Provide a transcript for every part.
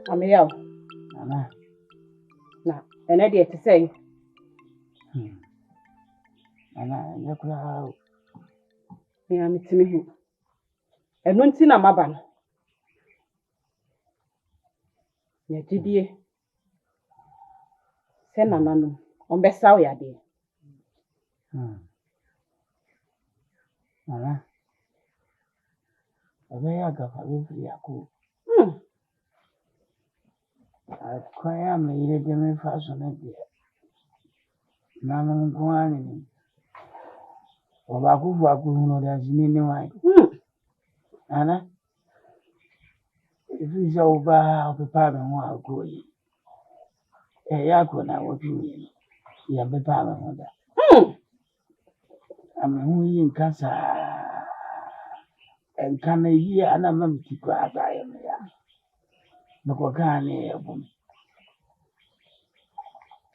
Amiya. Ana. Na, ene de te say. Ana, nyakura. Me amitimi hu. Eno nti na maba no. Nya gidie. Se nananu, ombesa wo yade. Ana. Obeya gafa bi yako. Kwaya me ire de me fa so na de. Na no kwani ni. Oba ku no da jini ni wa. Ana. If you over papa me ho agoyi. Yako na wo bi. Ya papa me ho da. Hu yin kasa. En kana yi ana mamti ko abaye me ya. Nako kane ebum.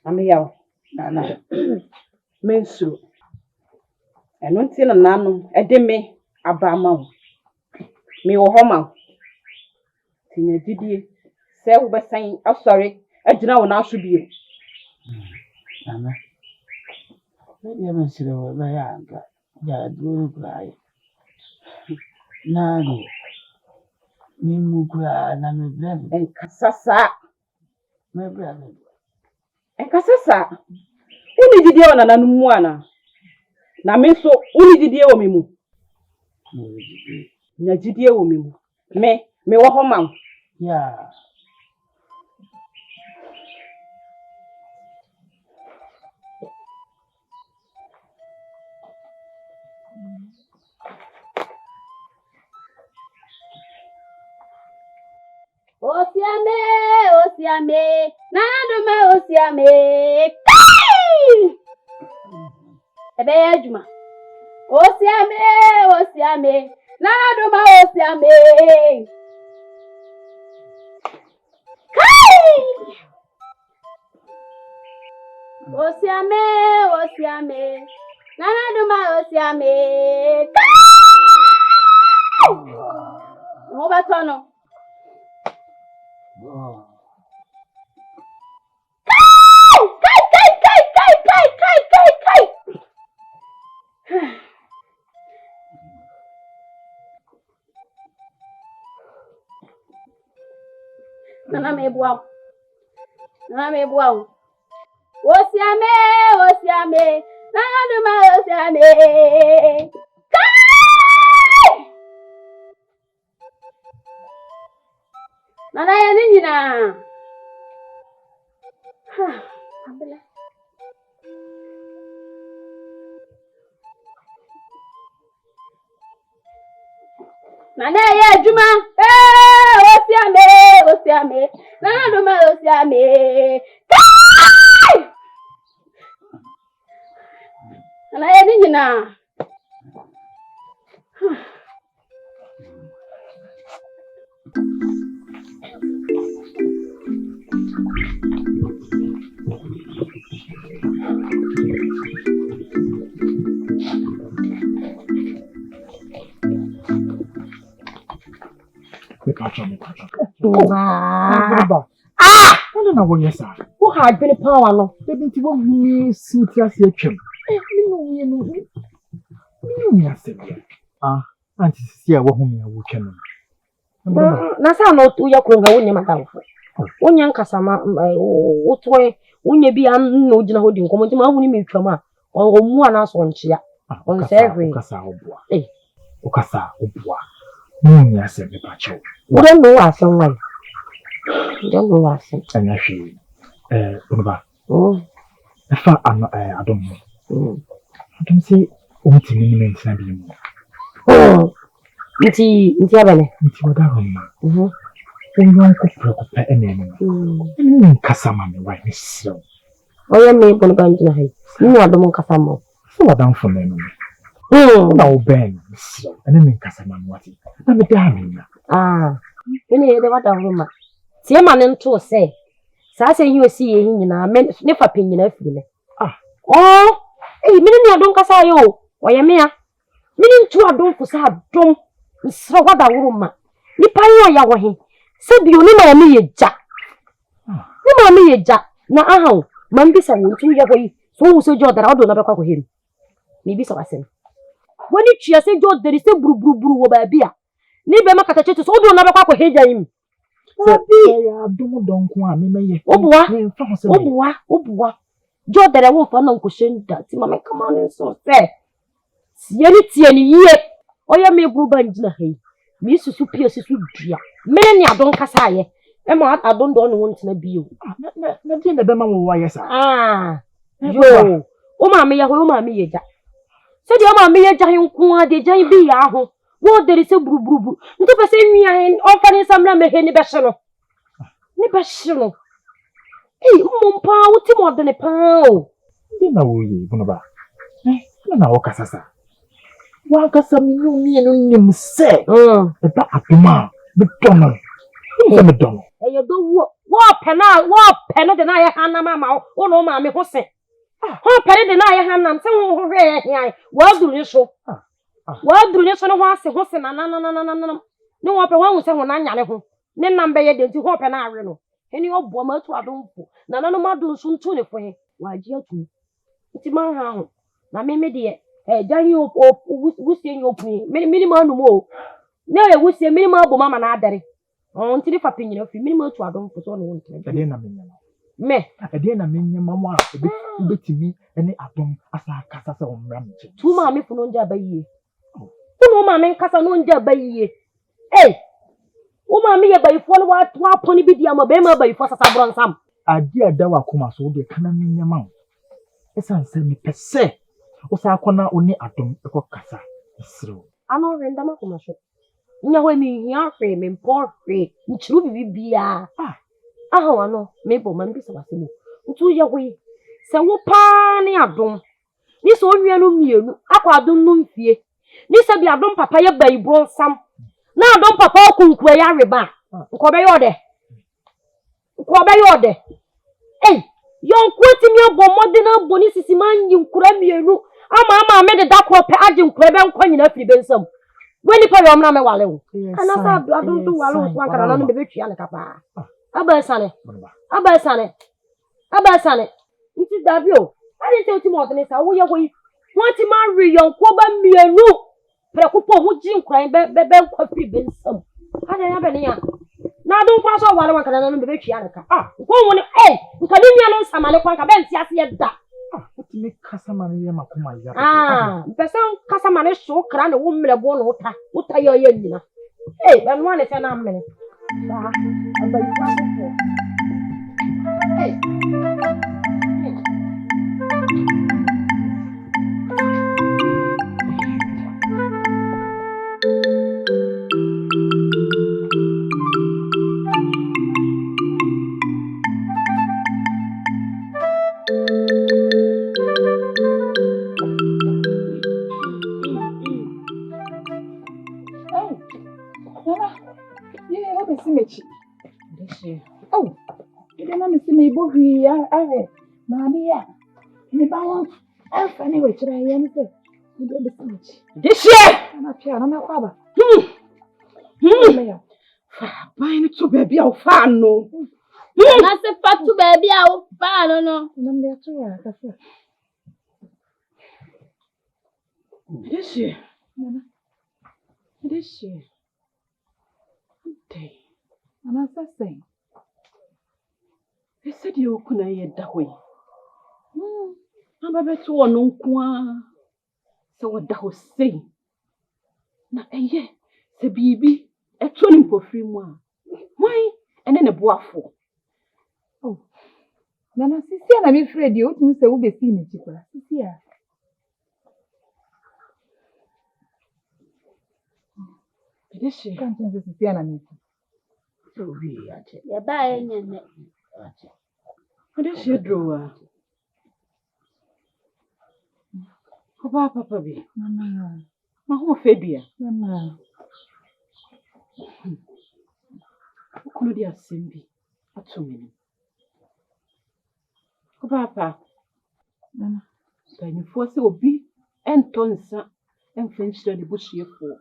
Amiya. Nana. Mensu. Eno nti na nanu ede me abama wo. Me wo homa. Tinya gidie. Se wo besan asori agina wo na aso biem. Nana. Ya mesire wo ba ya anga. Ya duru kai. Nani. Ni mukura na me blem. Enkasasa. Me blem. Enkasasa. Uni gidie wo na nanu mu ana. Na me so uni gidie wo me mu. Nya gidie wo me mu. Me wo homa. Ya. Osiame, nanaduma osiame. Ebe ejuma. Osiame, nanaduma osiame. Osiame, nanaduma osiame. Mo batono. Kai. Nana me bua. Osiame. Nana duma osiame. Kai! Nana ya nyina. Abela. Nana ya juma. Osiame. Nana duma osiame. Kai! Nana ya nyina. What na wonye sa? Who had been power no? Ebi ti wo mi sinti ase atwam. Mi no asem. Anti sisi a wo hu mi a wo twam. Na sa no uya kronga wonye matamfo. Wonya nkasama wotwe wonye bi an no gina hodi nkomo nti ma hu ni mi twam a omu ana so nchia. On serve. Okasa obua. Okasa obua. Mi asem me pacho. We don't know asem one. Don't know asem. Anyashi. Oba. Efa adom. Adom si onti mi ni ntina bi mu. Nti abane. Nti wada homa. Onyo ko preocupa enemu. Ni nkasa ma me wai misro. Oya me bono ba ntina hai. Ni adom nkasa ma. So wada mfo me no. Na oben misro. Ene ni nkasa ma me wati. Na me da me na. Ene ye de wada homa. Tie ma ne nto se. Sa se hi osi ye hi nyina me ne fa pe nyina afiri me. Mini ni adom kasa yo. Oya me ya. Mini ntu adom fo sa adom. Nsro wada woro ma. Nipa yo ya wo he. Said you know me jack. No me jack. Na aha man bisa wo tu ya koyi. So wo so jo dara do na be kwa ko him. Me bisa wasem. Wani twa se jo dere se buru wo ba bia. Ni be makata chetu so do na be kwa ko heja yim. Ya dum don ko a me meye. Obuwa. Jo dere wo fa na nko shenda ti mama come on so say. Tie ni ye. Oya me group ban gina hai. Me susu pie susu dua. Me ni adon kasa ye. E ma adon do no wontina bio. Na di na be ma wo wa yesa. Yo. O ma me ya ho o ma me ye ja. Se di o ma me ye ja hin ku a de jan bi ya ho. Wo dere se buru. Nto pe se nwia hen o fa ni samra me he ni be hye no. Ni be hye no. Mumpa wuti mo de ne pa o. Di na wo ye bunu ba. Na wo kasasa. Wa kasa mi no nim se. E ba apima be tono. Ni me dono. Eyo do wo pena de na ye hanam ama wo no ma me ho se. Ho pere de na ye hanam se wo ho hwe yan. Wa duru ni so. Wa duru ni so no ho ase na. Ni wo pe wo hu se ho na nyane ho. Ni nam be ye de nti ho pe na awe no. Eni obo ma tu adomfo. Na no ma do nso ntu ne fo he. Wa ji atu. Nti man ha ho. Na me de Janny wusie nyopui. Minima no mo. Na ye wusie minima bo mama na adare. Nti di fa pinyina fi minima tu adomfo so no wonte. Ade na menyama. Me. Ade na menyama mo a ebetimi ene adom asa kasa se omra mche. Tu ma me fu no nja bayiye. Unu ma me nkasa no nja bayiye. O ma me ye bayifo no wa poni bi dia ma be ma bayifo sasa bronsam. Ade ada wa koma so de kana menyama. Esa nse me pese. Osa akona oni adom eko kasa. Isiro. Ano renda ma koma so. Nya ho mi hia hwe me mpo hwe. Nchiru bibia. Aha wano me bo man bi se wasemo. Ntu ye hwe. Se wo pa ne adom. Ni so onwia no mienu akwa adom no mfie. Ni se bi adom papa ye bayi bronsam. Na adom papa okunkua ya reba. Nko be yode. Yon kweti mi abo modena boni sisi man yinkura mienu. Ama me de dakro pe age nkura be nkwa nyina firi bensam. Weni pa yom na me wale wo. Ana sa adom do wale wo kwa kana no be betwia ne kapa. Aba sane. Nti dabio. Ani te oti mo odene sa wo ye wo yi. Won ti ma ri yon ko ba mienu. Prekupo ho ji nkran be nkwa firi bensam. Ada ya be ne ya. Na adom kwa so wale wo kana no be betwia ne ka. Ko woni nka ni nua no samale kwa ka be nti ase ye da. Otimi kasa mane ye makoma ya. Pesa kasa mane so kra ne wo mlebo no uta ye nyina. Be no ane se na amene. Ba aba yi kwa so. Buying to baby or fan no. Na se fatu baby a fa no. This year. Okay. And as I say, They said you couldn't hear that way. I'm a bit too on so what that was saying. Na se bibi e toni mpo free mu a. Why? And then a boafo. oh, Nana Sisia na me afraid you to say we be seeing it chikura. Sisia. This year. Can't change Sisia na me. So we are. Ya ba enye. This year drawer. Papa be. Mama. Ma ho fedua. Mama. Kono dia sembi. Atumini. Papa. Mama. Bani fo se obi entonsa enfenchira de bushie fo.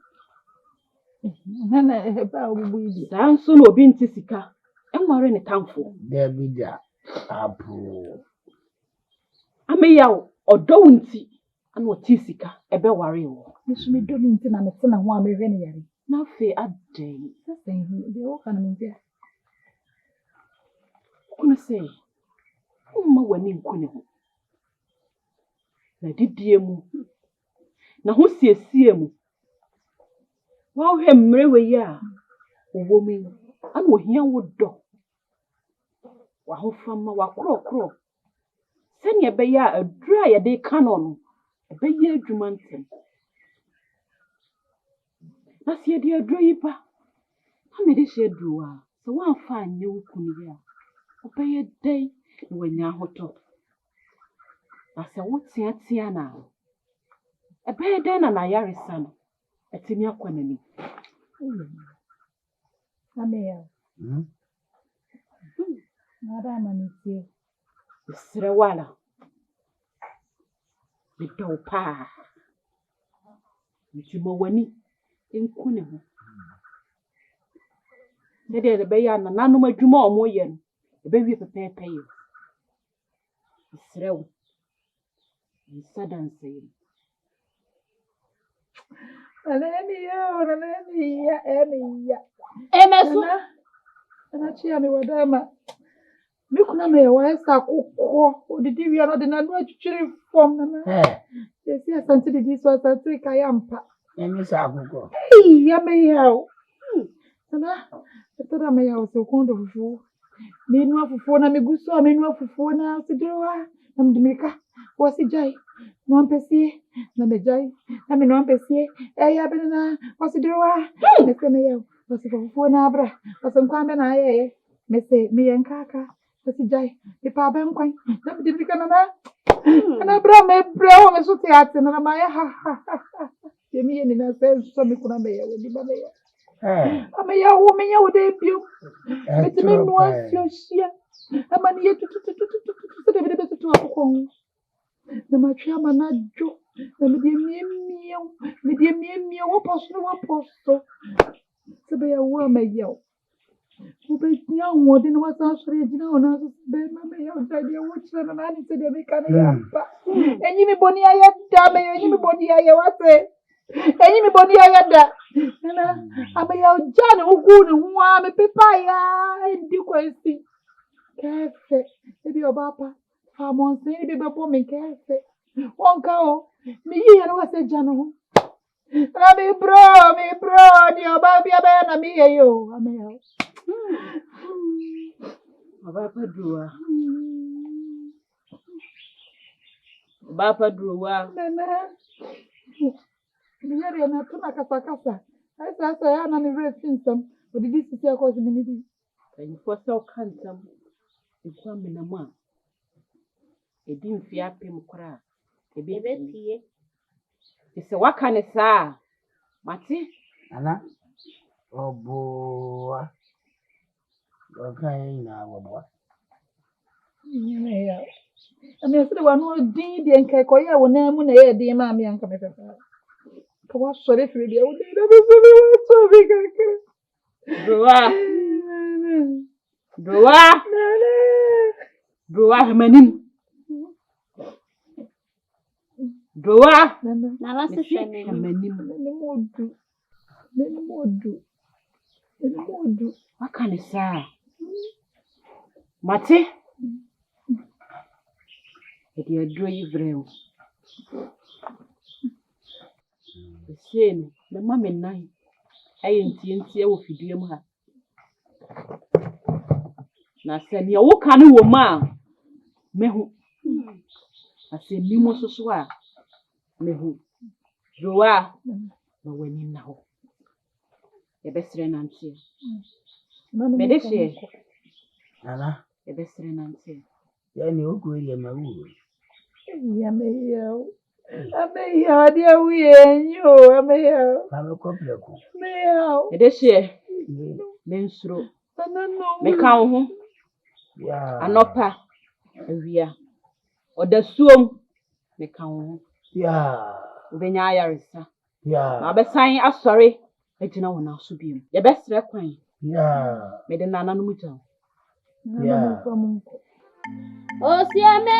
Nana ba obuidi. Saa nso na obi nti sika. Enware ne tamfo. There be that apple. Ameyaw odo nti ana oti sika ebe ware wo. Mesu me do me nti na mete na ho a mehwe ne yare. Na fe adai. Sasa de o kana me bia. Kono se. Umma wani nkone ho. Na didie mu. Na ho siesie mu. Wa hwe mmre we ya. Owo mi. Ana ohia wo do. Wa ho fama wa krokro. Sani ebeya adura ya de kano no. Ebeya adwuma ntem. Na se de adura yi pa. Ha me de she adura. So wa fa anye wo kunu ya. Obeye dai na wanya hoto. Na se wo tia na. Ebeye dai na yaresa no. Etimi akwana ni. Ameya. Nada manitie. Sere wala. Bido pa. Ntimo wani enkune ho. Nede be ya na nanom adwuma omo ye no. Ebe wi pepepe ye. Sere wo. Nsadanse ye. Emiya. Emesu. Ana chia me wadama. Me kuna me wa esa kokko. Odidi wi ana de na no atwitwiri fom na. Yesi asante didi so asante kayampa. Emi sa akụkọ. Ya me ya. Ana etora me ya so kondo fufu. Menu afufu na meguso menu afufu na sidowa. Na mdimika. Wasi jai. No ampesie na mejai. Na me no ampesie. Ya benana wasi dowa. Mese me ya. Wasi fufu na abra. Wasi nkwambe na aye. Mese me yankaka. Wasi jai. Ipa benkwan. Na mdimika na na. Na bra me bra me so teate na ma ya ha. Yemi ni na so me kuna me ya wodi ba me ya. Ameya wo me ya wodi bio. Meti me no asiosia. Amani yetu so de be so akoko. Na matwa manajo. Na me de miemie wo poso. Se be ya wo me ya. Wo be nya wo de no wasa sori gina ona so be ma me ya da de wo chira na ni se de me kana ya pa. Enyi mi boni ya da me enyi mi boni ya wase. Enyi mi boni ya da. Na ameya jana ugu ni huwa me pepa ya ndi kwesi. Kefe. Ebi obapa. Monse ni bebe po me kefe. Wonka o. Mi yi ya wase jana ho. Na mi bro ni oba bia be na mi ye yo. Ameya. Obapa duwa. Obapa duwa. Nana. Miyari na tuna kasa. Sasa ya na ni refinsam. Odidi sisi akozi minidi. Nfosa okantam. Nkwa menama. Edi mfi apem kora. Ebe tie. Ise waka ne saa. Mati? Ana? Oboa. Okay, na oboa. Ya. Ami asiri wa no din de nkai ko ya wo na mu na ye din ma mi anka me pepa. Ko wa sore firi de wo din na be so wa so bi kaka. Doa hamanim. Doa. Nana se shame. Hamanim. Nani modu. Waka ne saa. Mati? Edi adro yi vrem. Sen, na mama nai. Aye ntie wo fidie mu ha. Na se ne wo ka ne wo ma. Mehu. Ase nimo soso a. Mehu. Doa. Na wani na ho. Ebesre nantie. Medeshe. Ana? Ebesre nantie. Ya ni oku eri ma wu. Ya me ya. Ame ya dia wi enyo. Ame ya. Ba me kopleko. Me ya. Medeshe. Mensuro. Anano. Me ka wo ho. Ya. Anopa. Awia. Odasuom. Me ka wo ho. Ya. Ubenya ayaresa. Ya. Na besan asori Ejina wona so bi. Ye besre kwan. Yeah. Me de nana no mutan. Yeah. Osiame,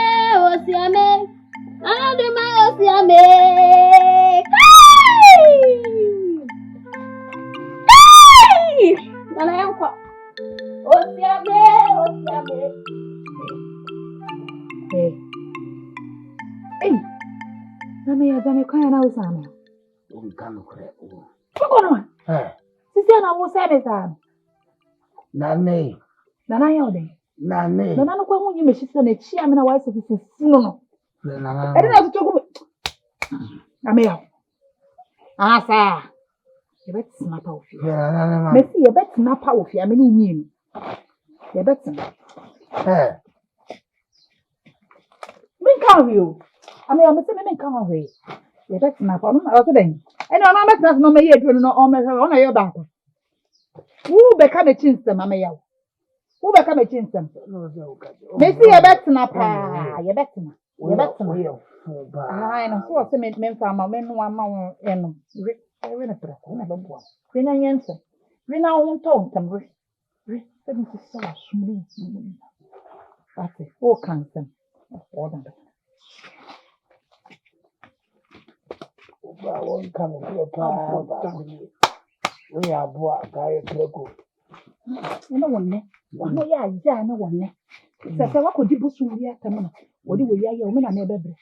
anaduma osiame. Kai! Nana yanko. Osiame. Hey, nami ya jame kwa na usana. Unkano kure. Kono. Eh. Sisi ana wo sebe sana. Nane. Nana ya ode. Nane. Nana no kwa munyi meshisa na chi amena wa ise fufu no. Nana. Ede na tutoku. Ame ya. Asa. Yebet snapa ofi. Nana ma. Mesi yebet snapa ofi amena umienu. Yebet snapa. Eh. Min kan wi o. Ame ya mesi min kan wi. Yebet snapa no na so den. Ene ona meta no me ye duro no o me hwe ona ye ba. Wo be ka me chinsem ame ya. Wo be ka me chinsem. Mesi yebet snapa. Yebet snapa. Ai no so se me fa ma me no ama wo eno. We na pra ko na be bo. We na yense. We na won to ntem we. We se me se wa sumri. Ate o kansem. O da. Ba won kan kure pa ba. We abua ka ye kreko. Eno wonne. Ono ya aja na wonne. Se wa ko di busu wi atam na. Wodi we ya ye o me na me bebre.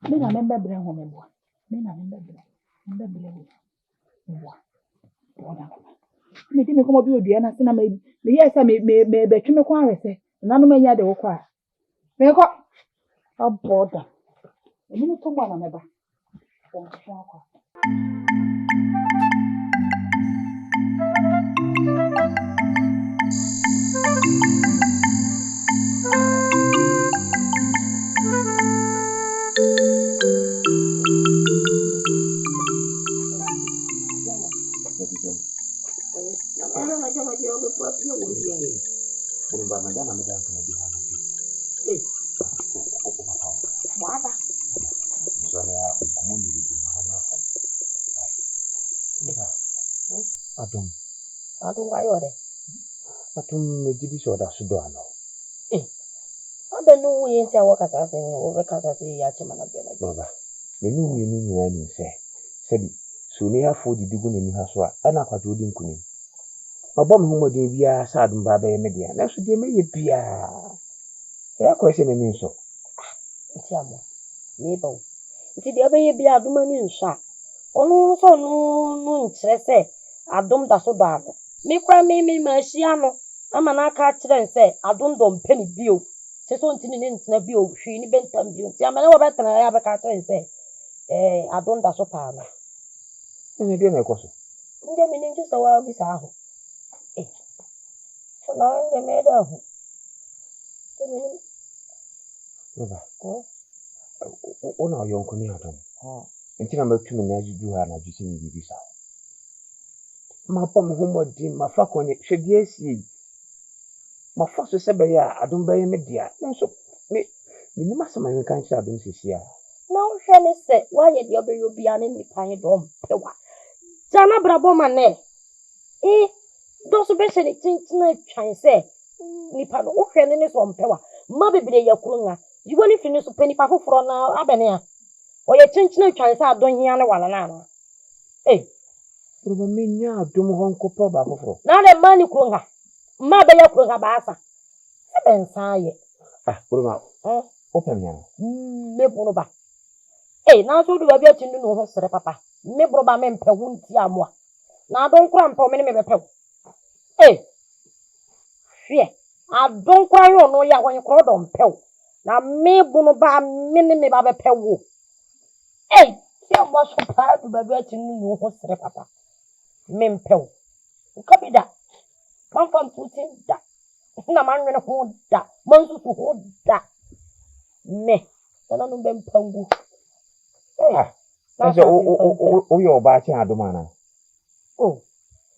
Me na me bebre ho me bo. Me na me bebre. Me bebre wo. Me di me komo bi odua na se na me yes me betwe me kwa hwese na no manya de wo kwa me ko aboda emi no to gba na me ba o so kwa Burumba madana madana kana di hana di. Wada. Zone ya kumuni di hana fo. Adum ayore. Atum mejibi soda sudo ano. Abe no yen se awakata se wo be kata se ya chema na bela. Baba, menu ni se. Sebi, suni ya fo di digu ni ha so a ana kwato di nkuni. Obom humodin bia sa adum ba be media. Na so de meye bia. Ya kwese na ni nso. Nti amo. Ni ba. Nti de be ye bia adum ani nso a. Onu so no nkyere se adum da so do ado. Me kwa me machia no ama na aka kire nse adum do mpeni bio. Se so ntini ne ntina bio hwi ni bentam bio. Nti amana wo betena ya be ka kire nse adum da so pa na. Ni de na ekoso. Nde me nji so wa bi sa ho. So na nde me da ho. Baba. Ona yonko ni adum. Ntina matumi na ajuju ha na ajusi ni bibi sa. Ma pom humodin ma fa konye hwedi asi. Ma fa so se be ya adum be media. Nso me ni masama nka nshi adum sisia. Na hwe ne se wa ye de obeyo bia ne nipa he do mpewa. Jana brabo ma ne. Do so be se ne tintina twan se nipa no hwe ne so mpewa. Ma bebere yakuru nga. Yiwo ni fini so penipa foforo na abene a. Oye tintina twan se adon hia ne wala na. Baba menya adum honko pa ba foforo. Na le mani kuru nga. Ma be yakuru nga ba asa. Se ben sa ye. Baba. Open ya. Me buru ba. Na so do ba bia tindu no ho sere papa. Me buru ba me mpe hu nti amoa. Na adon kura mpe me ne me bepe. Hwe. Adon kura yo no ya hon kura do mpe. Na me bunu ba me ne me ba bepe wo. Se mo so pa do ba bia tindu no ho sere papa. Me mpe. Nkabida. Pamfam putin da. Na manwene ho da. Mansu ho da. Me. Na no be mpangu. O yo ba chi adum ana.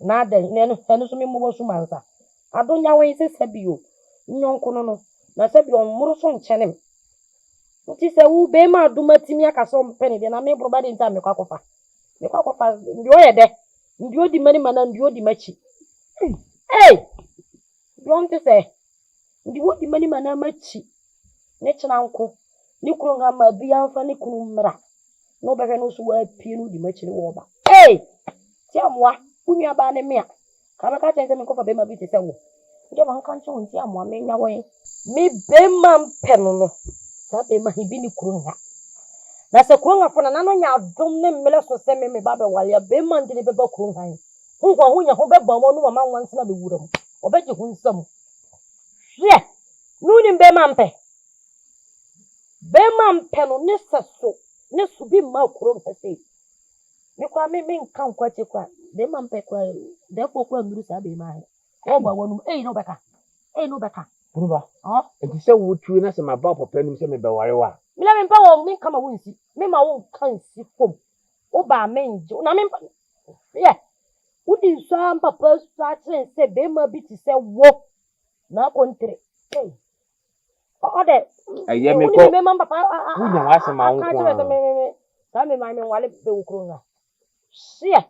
Na de ne so me mo so mansa. Adonya wen se sabio. Nyonko no. Na sabio mmuru so nchenem. Nti se wo be ma adum atimi aka so mpene de na me bro ba de nta me kwakofa. Me kwakofa ndi o ye de. Ndio di mani mana ndio di machi. Hey! Don't say. Ndio di mani mana machi. Ne chana nko. Ni kuro nga ma bia mfa ni kunu mra. No be no so wa pie no di machi ni wo ba. Hey! Ti amwa, unu aba ne mea. Ka ba ka chense me ko fa be ma bi te se wo. Ndio ba nka ncho nti amwa me nya wo. Me be ma mpeno no. Sa be ma hibi ni kuro nga. Na se kuro nga fo na no nya adom ne mmele so se me ba be wale be ma ndini be ba kuro nga. Hu kwa hu nya ho be ba mo no mama nwanse na be wura mu. Obeje hu nsam. Hwe. Nu ni be ma mpe. Be ma mpe no ne seso. Ne su bi ma kuro nga se. Me kwa me nka kwa che kwa. Be ma mpe kwa. De kwa nduru sa be ma. O ba wonu no beka. No beka. Buruba. Enti se wo tuwe na se maba papa nim se me be ware wa. Me la me mpa wo me kama wonsi. Me ma wo kan si fom. O ba menje. Na me mpa. Yeah. Udi so am papa so atre se be ma bi ti se wo. Na kontre. O de. Aye me ko. Me ma papa. Wu nya wa se ma wo Ka ko. me. Sa me ma me wale be ukro nga. Yeah.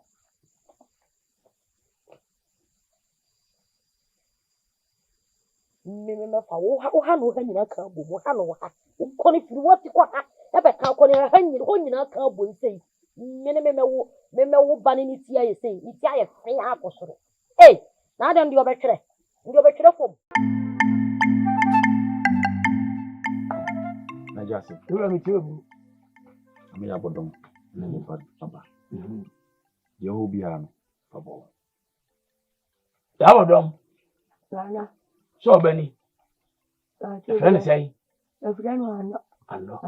Me fa wo ha no ha nyina ka bo mo ha no ha ko ni firi wo ti ko ha e be ka ko ni ha nyina ho nyina ka bo nsei me wo ba ni ti aye sei ni ti aye fe ha ko soro na dem ndi obetwere fom na jase ewura mi tebu ami ya bodom na ni fa papa yeho bia no papa Ya bodom. Sana. So bani. Friend say. Friend Ano.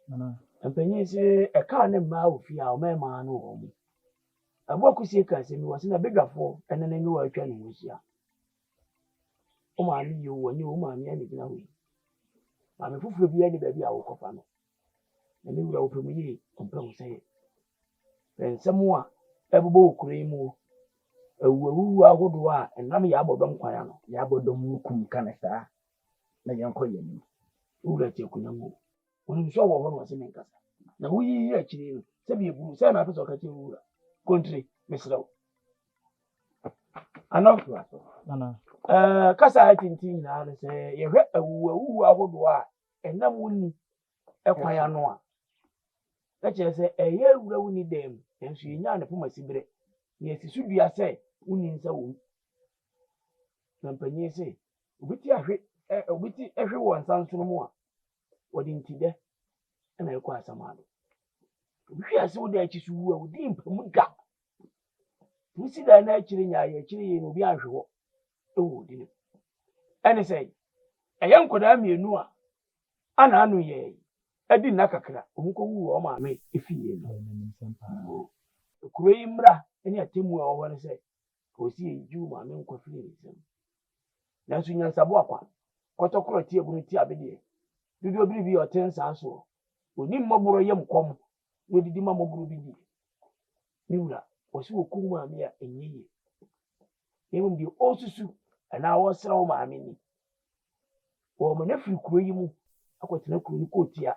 Nana. Empanyi se e ka ne ma ofi a o me ma no wo mu. Aboku sie ka se mi wo se na begafo ene ne wa atwa ne wosia. O ma ni yo woni o ma ni ani gina ho. Ma me fufuro bi ani ba bi a wo kofa no. Na me wura wo pemu yi ompa wo se. Ensemu a ebubo okure mu. Ewu ahodo a enam ya abodom kwaya no. Ya bodom kum kana saa. Na yanko yeni. Wura che kunyango. Woni so wo ho no se menkasa. Na wo yi akiri no. Se bi ebu se na apeso ka che wura. Country misraw. Ano Nana. kasa tintin na no se ye hwe ewu ahodo a enam woni ekwaya no a. Na che se eye wura woni dem. Enso yenya ne poma sibire. Ye sisudua se woni nsa wo. Na mpanyi se obiti ehwe wo nsanso no mu a wodi ntide na ekọ asamado. Obi ase wo da achi suwu a wodi mpamu da. Musi da na achiri nya ya achiri ye no obi ahwe wo. Ewo di ne. Ene se eye nkoda mienu a ana anu ye. Edi na kakra omuko wu o ma me efiye no. Kuro yi mra ene atemu a wo ne se osi eju ma me nkwa firi nsem. Na so nyansabo akwa kotokoro tie bunu tie abede. Dudu obiri bi otensa aso. Oni mmoboro yem kom. No didi ma mmoboro bi di. Niwura osi okum ma me a enyiye. Emu bi osusu ana wo sra wo ma me ni. Wo ma na firi kuro yi mu akwatena kuro ni kotia.